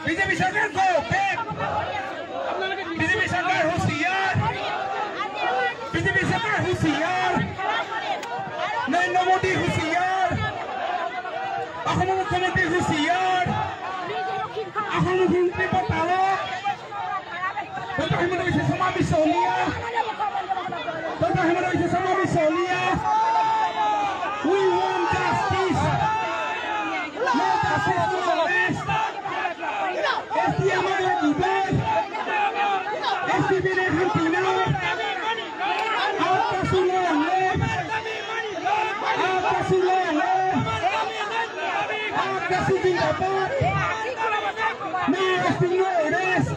BJP सरकार को back BJP सरकार होशियार बीजेपी सरकार होशियार नरेंद्र मोदी होशियार अहोम मुख्यमंत्री होशियार अहोम मुख्यमंत्री बताओ डॉक्टर हेमंत बिश्व शर्मा बिसौलिया डॉक्टर हेमंत बिश्व शर्मा बिसौलिया we want justice no justice no arrest SDM lagi bad SDB Argentina apa sulangnya apa sulangnya apa sulangnya no SD no arrest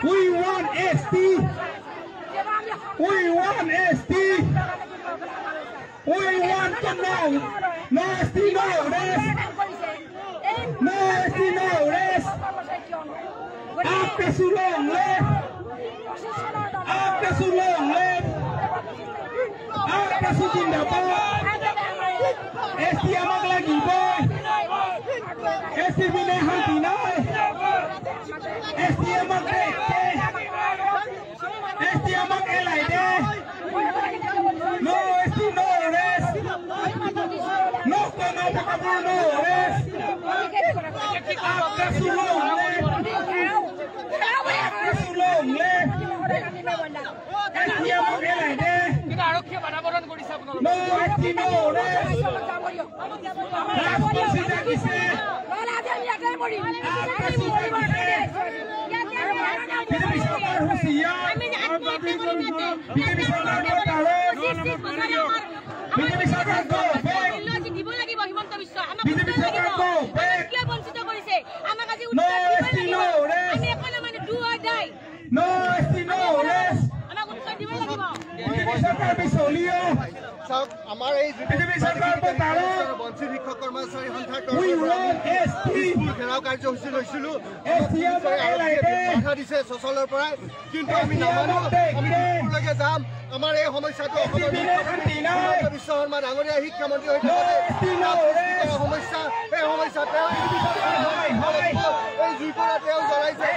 we want SD we want SD we want to know no SD no arrest no SD no arrest आपके सुलोंगे आपके सुलोंगे आपके सुजिंदाबाद ऐसी आमक लगी बोय ऐसी भी नहीं होती ना ऐसी आमक देखते ऐसी आमक एलाइडे no ऐसी no arrest no कोना पकड़ो no arrest आपके सुलोंगे No, este no es. सरकार बिसौलिया আমাৰ এই सरकार बताओ বঞ্চিত শিক্ষক কৰ্মচাৰী সন্থাৰ we want ST ঘেৰাও কাৰ্যসূচী লৈছিলো বাধা দিছে সচলৰ পৰা কিন্তু আমি নামানো আমি দিপুৰলৈকে যাম আমাৰ এই সমস্যাটো বিশ্ব শৰ্মা ডাঙৰীয়া শিক্ষামন্ত্ৰী হৈ থাকোঁতে সমস্যা এই সমস্যাতে এই জুইকোৰা তেওঁ জ্বলাইছে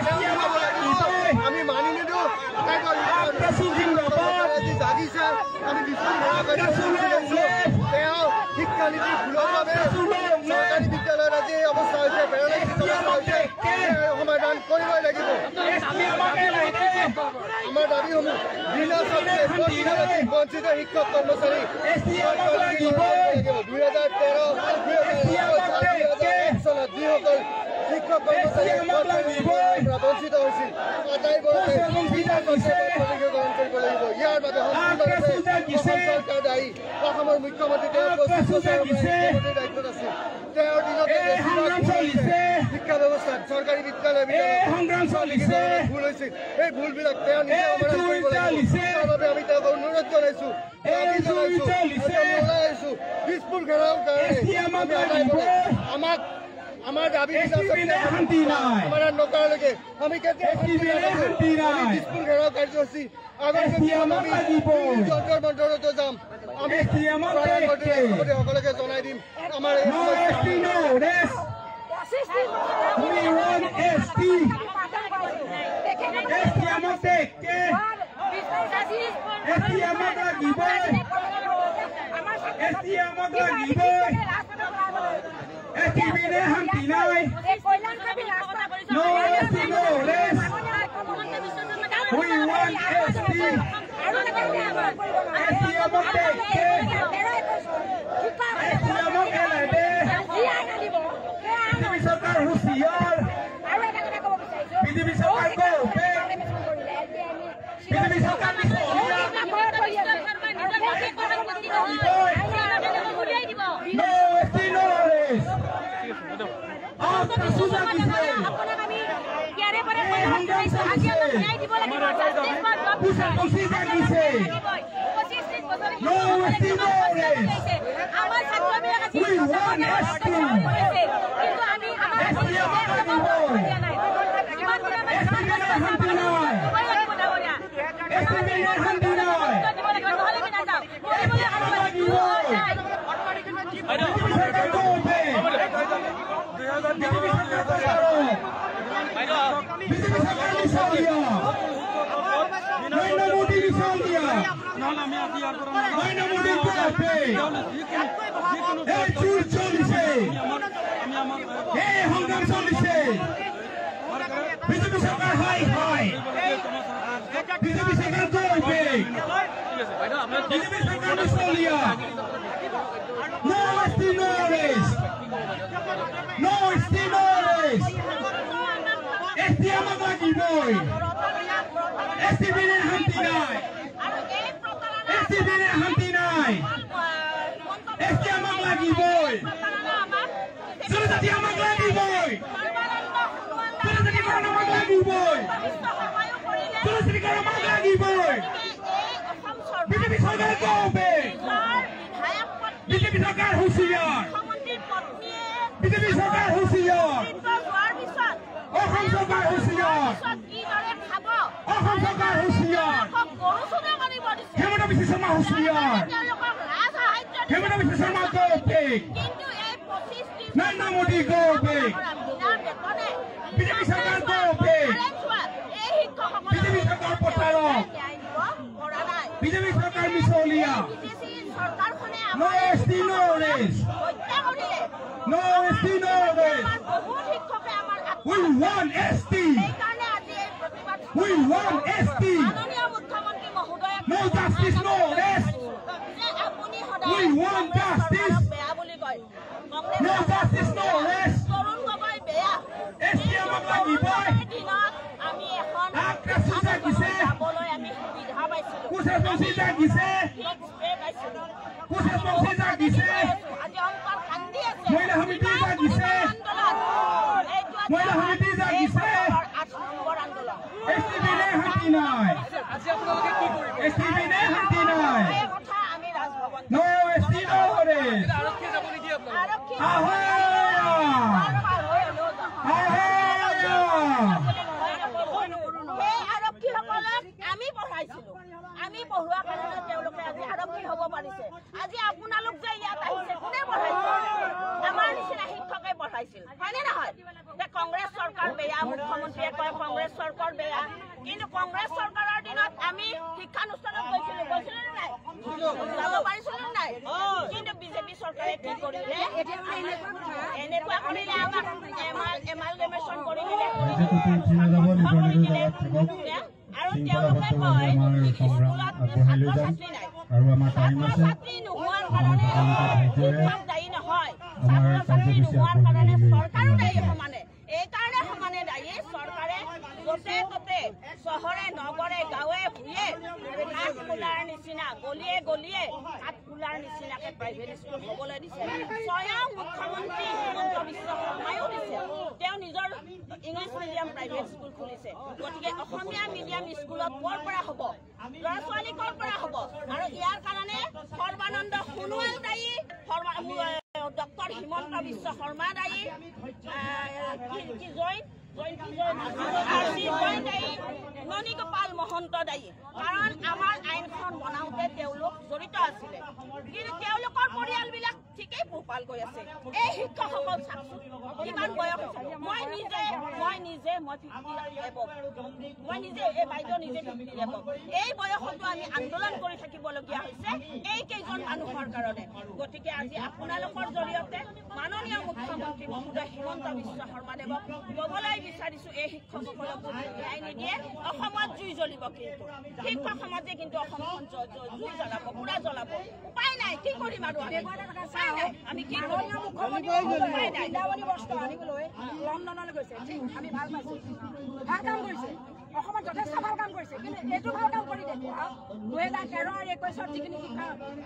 আমি মানি নিদিওঁ জাগিছে আমি তেওঁ শিক্ষানীতি ভুলৰ বাবে চৰকাৰী বিদ্যালয়ত আজি অৱস্থা হৈছে সমাধান কৰিবই লাগিব আমাৰ দাবীসমূহ বঞ্চিত শিক্ষক কৰ্মচাৰী 2013 চনত যিসকল শিক্ষক কৰ্মচাৰী বঞ্চিত হৈছিল গ্ৰহণ কৰিব লাগিব ইয়াৰ বাবে চৰকাৰ দায়ী অসমৰ মুখ্যমন্ত্ৰী দায়িত্বত আছিল তেওঁৰ দিনতে শিক্ষা ব্যৱস্থাত চৰকাৰী বিদ্যালয় ভুল হৈছিল এই ভুলবিলাক তেওঁ নিজে তাৰ বাবে আমি তেওঁক অনুৰোধ জনাইছো ওলাই আহিছো দিছপুৰ ঘেৰাও আমাক আমাৰ দাবী আমাৰ নকৰালৈকে আমি দিছপুৰ ঘেৰাও কাৰ্যসূচী যন্ত্ৰৰ মন্ত্ৰতো যাম আমি সকলোকে জনাই দিম আমাৰ सरकार होशियार बीजेपी सरकार को बीजेपी सरकार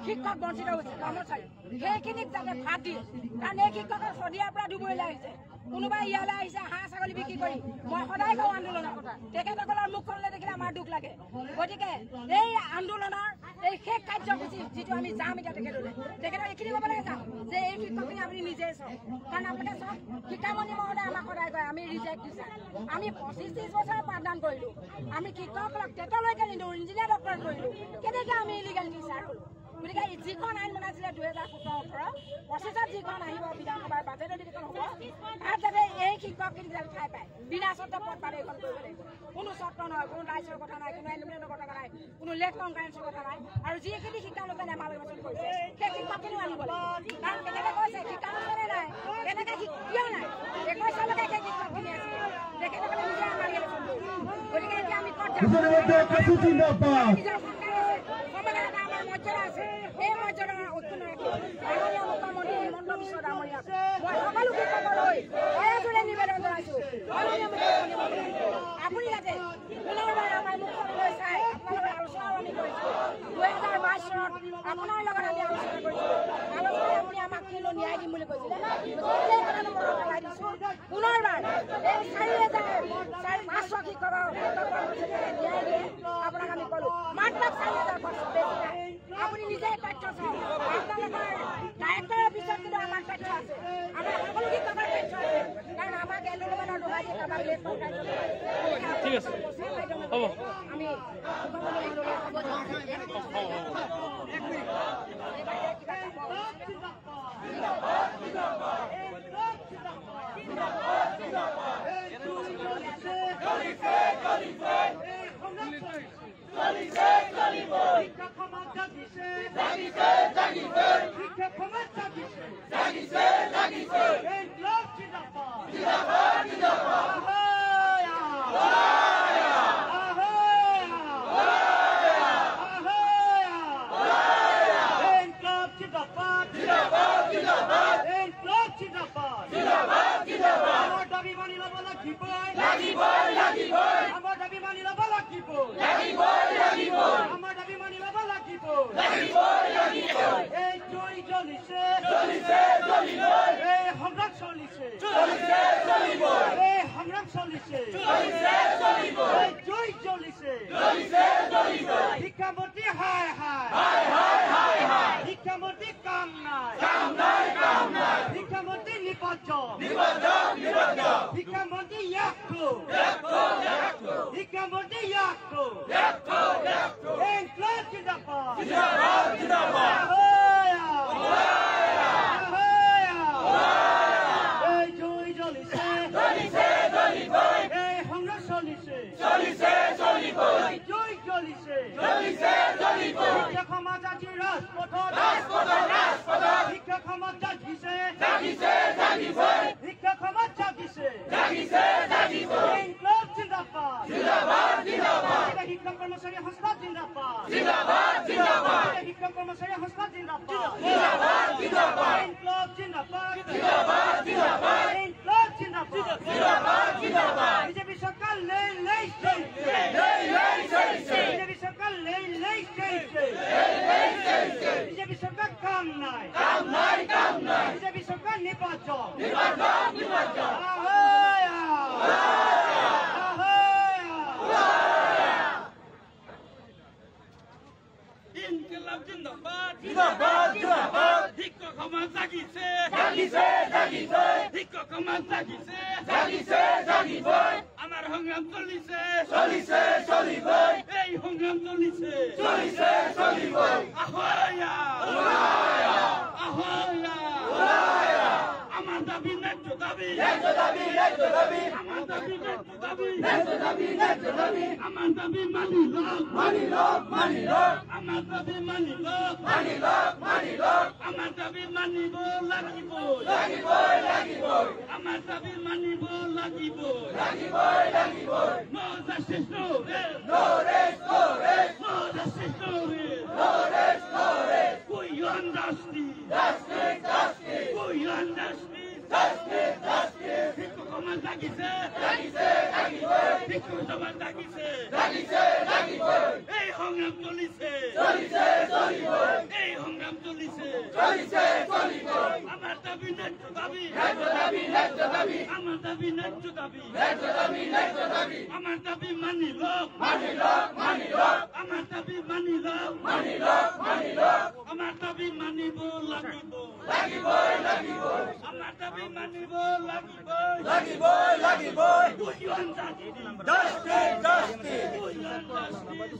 শিক্ষক বঞ্চিত হৈছে কৰ্মচাৰী সেইখিনিক যাতে ভাত দিয়ে কাৰণ এই শিক্ষকৰ সদিয়াৰ পৰা ডুবুৰিলৈ আহিছে কোনোবাই ইয়ালৈ আহিছে হাঁহ ছাগলী বিক্ৰী কৰি মই সদায় কওঁ আন্দোলনৰ কথা তেখেতসকলৰ মুখখনলৈ দেখিলে আমাৰ দুখ লাগে গতিকে এই আন্দোলনৰ এই শেষ কাৰ্যসূচী যিটো আমি যাম এতিয়া তেখেতক এইখিনি ক'ব লাগে যাম যে এই শিক্ষকখিনি আপুনি নিজে চাওক কাৰণ আপোনালোকে চাওক শিক্ষামন্ত্ৰী মহোদয়ে আমাক সদায় কয় আমি ৰিজেক্ট দিছোঁ আমি 25-30 বছৰ পাঠদান কৰিলোঁ আমি শিক্ষকসকলক তেতিয়ালৈকে নিদিওঁ ইঞ্জিনিয়াৰ আমি ইলিগেল টিচাৰ হ'লো গতিকে যিখন আইন বনাইছিলে 2017-18 25ত যিখন আহিব বিধানসভাৰ বাজেটত যিখন হ'ব তাত যাতে এই শিক্ষকখিনিক ঠাই পায় বিনা চৰ্ত পদ পালে এইখন কৰিব লাগিব কোনো চৰ্ত নহয় কোনো ৰাইজৰ কথা নাই কোনো এলুমিনিয়ামৰ কথা নাই কোনো লেট কনফাৰেন্সৰ কথা নাই আৰু যিখিনি শিক্ষানুষ্ঠানে এমালগেশ্যন কৰিছে সেই শিক্ষকখিনিও আনিব লাগিব কাৰণ কেনেকৈ কৈছে শিক্ষানুষ্ঠানে নাই কেনেকৈ কিয় নাই 21 চনলৈকে সেই শিক্ষকখিনি আছে তেখেতসকলে নিজে এমালগেশ্যন কৰিছে গতিকে এতিয়া আমি ক'ত যাম নিজৰ চৰকাৰ আছে সমাজত আমাৰ মৰ্যাদা আছে এই মৰ্যাদা অক্ষুণ্ণ ৰাখি মাননীয় মুখ্যমন্ত্ৰী হিমন্ত বিশ্ব ডাঙৰীয়াক মই সকলো শিক্ষকলৈ অয়াজোৰে নিবেদন জনাইছোঁ মাননীয় মুখ্যমন্ত্ৰী আপুনি যাতে পুনৰবাৰ আমাৰ মুখ্যমন্ত্ৰীলৈ চাই আপোনালোকৰ আলোচনাও আমি কৰিছোঁ 2022 চনত আপোনাৰ লগত আমি আলোচনা কৰিছোঁ আলোচনাত আপুনি আমাক কিনো ন্যায় দিম বুলি কৈছিলে সেই কথাটো মনত পেলাই দিছোঁ পুনৰবাৰ এই 4,500 শিক্ষকৰ ন্যায় দিয়ে আপোনাক আমি ক'লোঁ মাত্ৰ 4,500 বেছি নাই আপুনি নিজে তথ্য চাওক আপোনালোকৰ ডাইৰেক্টৰৰ পিছত কিন্তু আমাৰ তথ্য আছে আমাৰ সকলো শিক্ষকৰ তথ্য আছে কাৰণ আমাক এলুমিনিয়ামৰ দুভাগী কাবাক লেট কনফাৰেন্স ঠিক আছে হ'ব আমি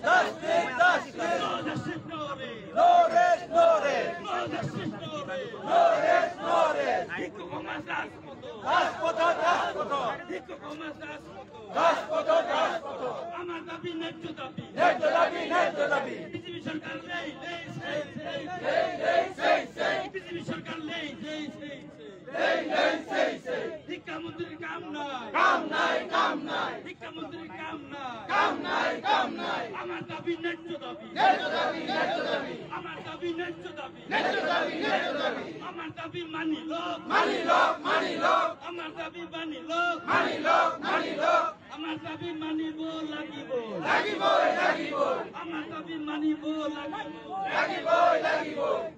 Justice! সমাজ আমার দাবি ন্যায্য দাবি বিজেপি সরকার নেই বিজেপি সরকার নেই শিক্ষামন্ত্রীর কাম নাই শিক্ষামন্ত্রীর কাম নাই আমার দাবি ন্যায্য দাবি আমার দাবি ন্যায্য দাবি আমার দাবি মানি লোক আমার দাবি মানি লোক আমার দাবি মানিব লাগিব আমার দাবি মানিব লাগিব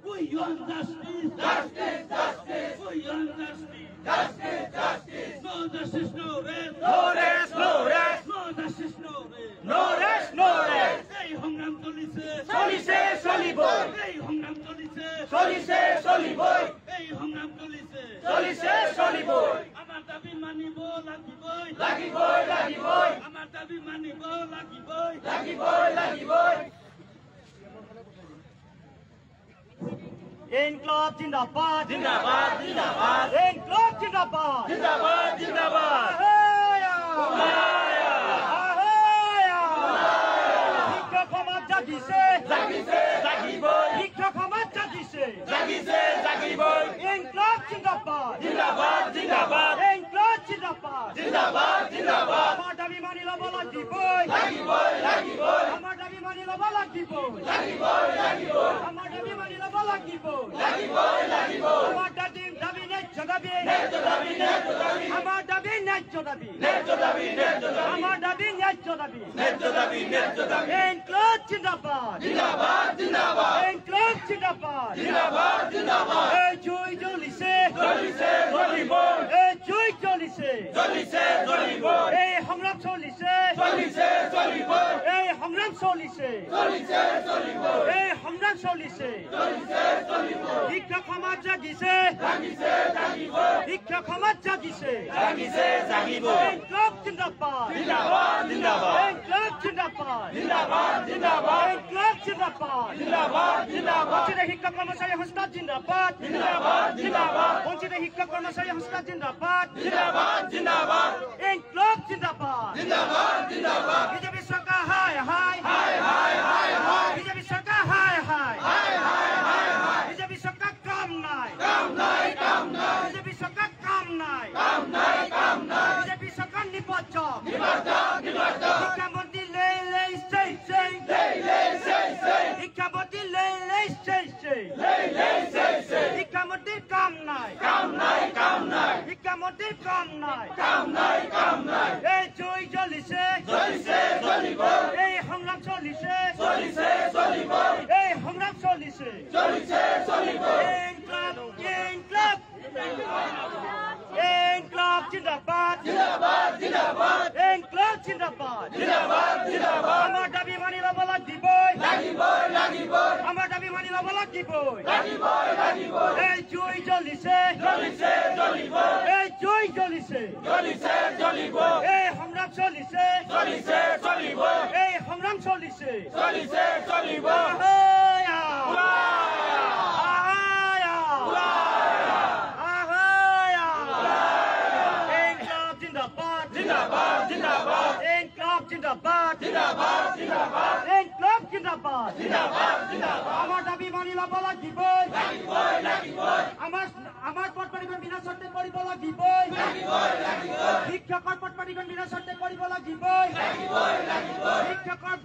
We want justice. We want justice. No justice, no rest. No justice, no rest. এই সংগ্রাম চলিছে এই সংগ্রাম চলিছে আমার দাবি মানিব লাগিবই আমার দাবি মানিব লাগিবই ইনকলাব জিন্দাবাদ ইনকলাব জিন্দাবাদ শিক্ষক সমাজ জাগিছে শিক্ষক সমাজ জাগিছে ইনকলাব জিন্দাবাদ ইনকলাব জিন্দাবাদ আমার দাবি মানি লব লাগিবই আমার দাবি মানি লব লাগিবই আমার দাবি মানি লব লাগিবই আমার দাবি ন্যায্য দাবি আমার দাবি ন্যায্য দাবি আমার দাবি ন্যায্য দাবি ইনকলাব জিন্দাবাদ ইনকলাব জিন্দাবাদ এই জয় জ্বলিছে এই জয় জ্বলিছে এই সংগ্রাম চলিছে এই সংগ্রাম চলিছে এই সংগ্রাম চলিছে শিক্ষক সমাজ জাগিছে শিক্ষক সমাজ জাগিছে ইনকলাব জিন্দাবাদ ইনকলাব জিন্দাবাদ ইনকলাব জিন্দাবাদ বঞ্চিত শিক্ষক কৰ্মচাৰী সংস্থা জিন্দাবাদ বঞ্চিত শিক্ষক কৰ্মচাৰী সংস্থা জিন্দাবাদ ইনকলাব জিন্দাবাদ বিজেপি চৰকাৰ হায় বিজেপি চৰকাৰ হায় বিজেপি চৰকাৰ কাম নাই বিজেপি চৰকাৰ কাম নাই বিজেপি চৰকাৰ নিপজ্জক শিক্ষামন্ত্ৰী লেই শিক্ষামন্ত্ৰী লেই শিক্ষামন্ত্ৰীৰ কাম নাই শিক্ষামন্ত্ৰীৰ কাম নাই এই জয় জ্বলিছে এই সংগ্ৰাম চলিছে এই সংগ্ৰাম চলিছে ইনকলাব জিন্দাবাদ ইনকলাব জিন্দাবাদ আমার দাবি মানি লব লাগিবই আমার দাবি মানি লব লাগিবই এই জয় জ্বলিছে এই জয় জ্বলিছে এই সংগ্রাম চলিছে এই সংগ্রাম চলিছে আমার দাবি মানি লব লাগিবই আমার পথ পৰিবহণ বিনা চৰ্তে কৰিব লাগিবই শিক্ষকৰ পথ পৰিবহণ বিনা চৰ্তে কৰিব লাগিবই শিক্ষকৰ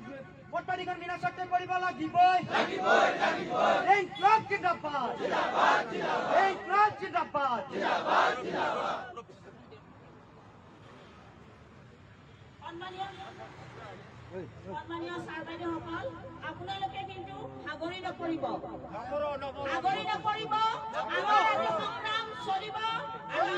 পথ পৰিবহণ বিনা চৰ্তে কৰিব লাগিবই ইনকলাব জিন্দাবাদ ইনকলাব জিন্দাবাদ সন্মানীয় ছাৰ বাইদেউসকল আপোনালোকে কিন্তু সাগৰি নপৰিব আমাৰ সংগ্ৰাম চলিব আৰু